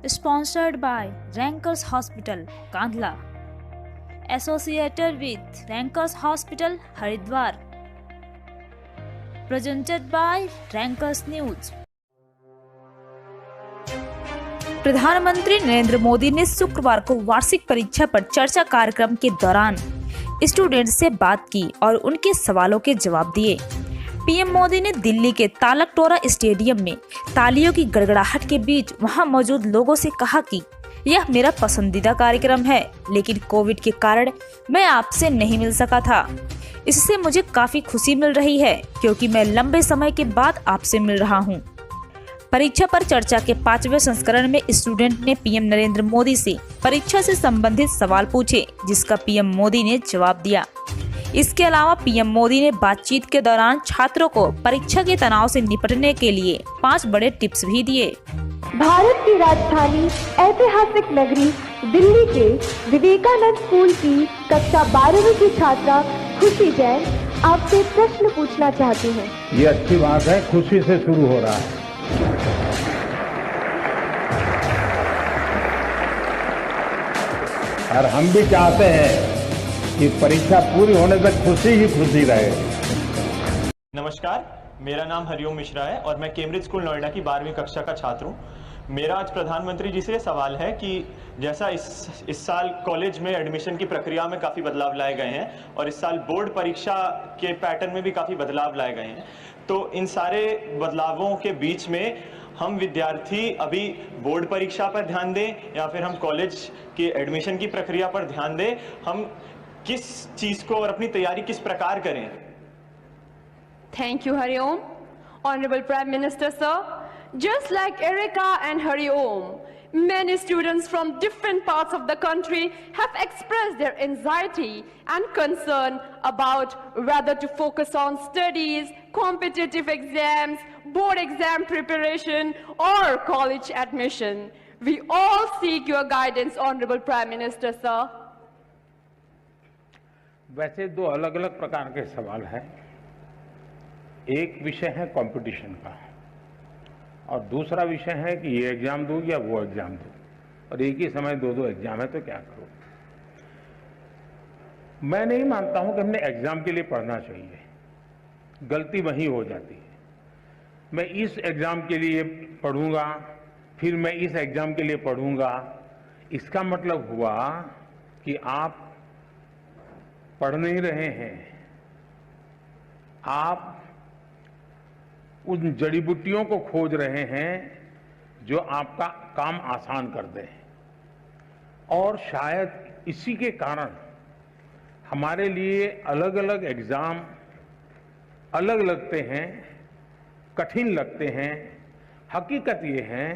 Sponsored by Rankers Hospital, Kandla. Associated with Rankers Hospital, Haridwar. Presented by Rankers News. प्रधानमंत्री नरेंद्र मोदी ने शुक्रवार को वार्षिक परीक्षा पर चर्चा कार्यक्रम के दौरान स्टूडेंट से बात की और उनके सवालों के जवाब दिए। पीएम मोदी ने दिल्ली के तालकटोरा स्टेडियम में तालियों की गड़गड़ाहट के बीच वहां मौजूद लोगों से कहा कि यह मेरा पसंदीदा कार्यक्रम है, लेकिन कोविड के कारण मैं आपसे नहीं मिल सका था। इससे मुझे काफी खुशी मिल रही है क्योंकि मैं लंबे समय के बाद आपसे मिल रहा हूं। परीक्षा पर चर्चा के 5वें संस्करण में स्टूडेंट ने पीएम नरेंद्र मोदी से परीक्षा से संबंधित सवाल पूछे, जिसका पीएम मोदी ने जवाब दिया। इसके अलावा पीएम मोदी ने बातचीत के दौरान छात्रों को परीक्षा के तनाव से निपटने के लिए 5 बड़े टिप्स भी दिए। भारत की राजधानी ऐतिहासिक नगरी दिल्ली के विवेकानंद स्कूल की कक्षा 12वीं की छात्रा खुशी जैन आपसे प्रश्न पूछना चाहती हैं। ये अच्छी बात है, खुशी से शुरू हो रहा है। और हम भी चाहते हैं कि परीक्षा पूरी होने तक खुशी ही खुशी रहे। नमस्कार, मेरा नाम हरिओम मिश्रा है और मैं कैम्ब्रिज स्कूल नोएडा की 12वीं कक्षा का छात्र हूँ। मेरा आज प्रधानमंत्री जी से सवाल है कि जैसा इस साल कॉलेज में एडमिशन की प्रक्रिया में काफ़ी बदलाव लाए गए हैं और इस साल बोर्ड परीक्षा के पैटर्न में भी काफ़ी बदलाव लाए गए हैं, तो इन सारे बदलावों के बीच में हम विद्यार्थी अभी बोर्ड परीक्षा पर ध्यान दें या फिर हम कॉलेज की एडमिशन की प्रक्रिया पर ध्यान दें, हम किस चीज़ को और अपनी तैयारी किस प्रकार करें? Thank you, Hariom. Honorable Prime Minister, sir. Just like Erica and Hariom, many students from different parts of the country have expressed their anxiety and concern about whether to focus on studies, competitive exams, board exam preparation, or college admission. We all seek your guidance, Honorable Prime Minister, sir. वैसे 2 अलग अलग प्रकार के सवाल हैं। एक विषय है कंपटीशन का और दूसरा विषय है कि ये एग्जाम दूं या वो एग्जाम दूं, और एक ही समय 2 एग्जाम है तो क्या करूं। मैं नहीं मानता हूं कि हमने एग्जाम के लिए पढ़ना चाहिए, गलती वहीं हो जाती है। मैं इस एग्जाम के लिए पढ़ूंगा, फिर मैं इस एग्जाम के लिए पढ़ूंगा, इसका मतलब हुआ कि आप पढ़ नहीं रहे हैं, आप उन जड़ी बूटियों को खोज रहे हैं जो आपका काम आसान कर दें। और शायद इसी के कारण हमारे लिए अलग अलग एग्जाम अलग लगते हैं, कठिन लगते हैं। हकीकत ये है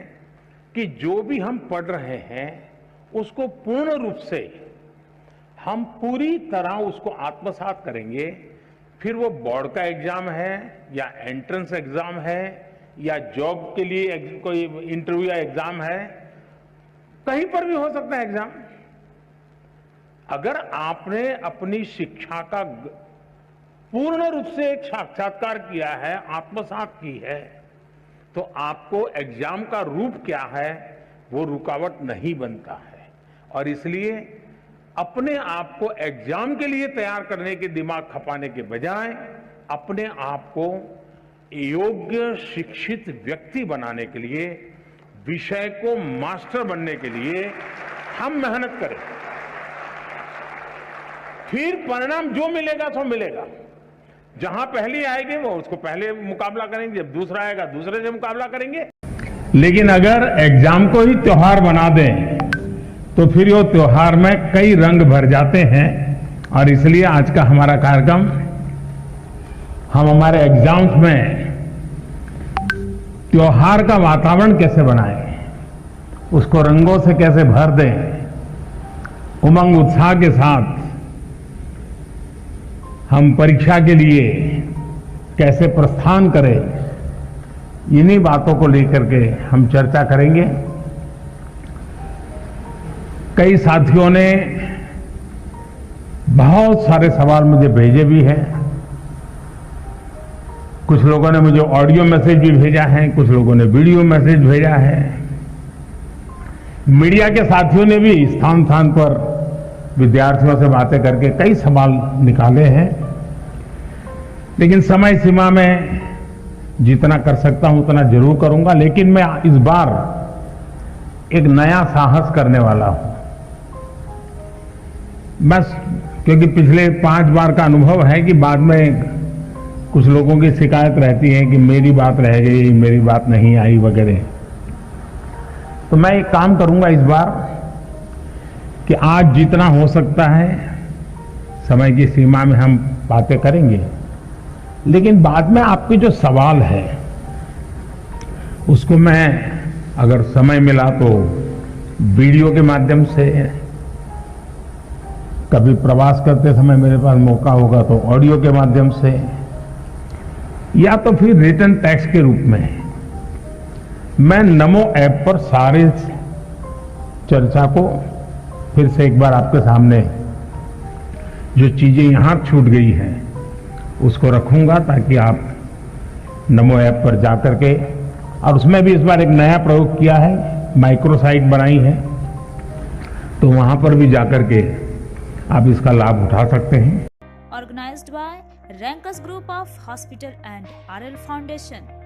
कि जो भी हम पढ़ रहे हैं उसको पूर्ण रूप से हम पूरी तरह उसको आत्मसात करेंगे, फिर वो बोर्ड का एग्जाम है या एंट्रेंस एग्जाम है या जॉब के लिए कोई इंटरव्यू या एग्जाम है, कहीं पर भी हो सकता है एग्जाम। अगर आपने अपनी शिक्षा का पूर्ण रूप से एक साक्षात्कार किया है, आत्मसात की है, तो आपको एग्जाम का रूप क्या है वो रुकावट नहीं बनता है। और इसलिए अपने आप को एग्जाम के लिए तैयार करने के दिमाग खपाने के बजाय अपने आप को योग्य शिक्षित व्यक्ति बनाने के लिए, विषय को मास्टर बनने के लिए हम मेहनत करें। फिर परिणाम जो मिलेगा सो मिलेगा। जहां पहली आएगी वो उसको पहले मुकाबला करेंगे, जब दूसरा आएगा दूसरे से मुकाबला करेंगे। लेकिन अगर एग्जाम को ही त्योहार बना दें तो फिर वो त्योहार में कई रंग भर जाते हैं। और इसलिए आज का हमारा कार्यक्रम हम हमारे एग्जाम्स में त्योहार का वातावरण कैसे बनाएं, उसको रंगों से कैसे भर दें, उमंग उत्साह के साथ हम परीक्षा के लिए कैसे प्रस्थान करें, इन्हीं बातों को लेकर के हम चर्चा करेंगे। कई साथियों ने बहुत सारे सवाल मुझे भेजे भी हैं। कुछ लोगों ने मुझे ऑडियो मैसेज भी भेजा है, कुछ लोगों ने वीडियो मैसेज भेजा है। मीडिया के साथियों ने भी स्थान स्थान पर विद्यार्थियों से बातें करके कई सवाल निकाले हैं, लेकिन समय सीमा में जितना कर सकता हूं उतना जरूर करूंगा। लेकिन मैं इस बार एक नया साहस करने वाला हूं। बस क्योंकि पिछले 5 बार का अनुभव है कि बाद में कुछ लोगों की शिकायत रहती है कि मेरी बात रह गई, मेरी बात नहीं आई वगैरह। तो मैं एक काम करूंगा इस बार कि आज जितना हो सकता है समय की सीमा में हम बातें करेंगे, लेकिन बाद में आपके जो सवाल है उसको मैं अगर समय मिला तो वीडियो के माध्यम से, कभी प्रवास करते समय मेरे पास मौका होगा तो ऑडियो के माध्यम से, या तो फिर रिटन टेक्स्ट के रूप में मैं नमो ऐप पर सारे चर्चा को फिर से एक बार आपके सामने जो चीजें यहां छूट गई हैं उसको रखूंगा, ताकि आप नमो ऐप पर जाकर के, और उसमें भी इस बार एक नया प्रयोग किया है, माइक्रो साइट बनाई है, तो वहां पर भी जाकर के आप इसका लाभ उठा सकते हैं। Organized by Rankers Group of Hospital and RL Foundation.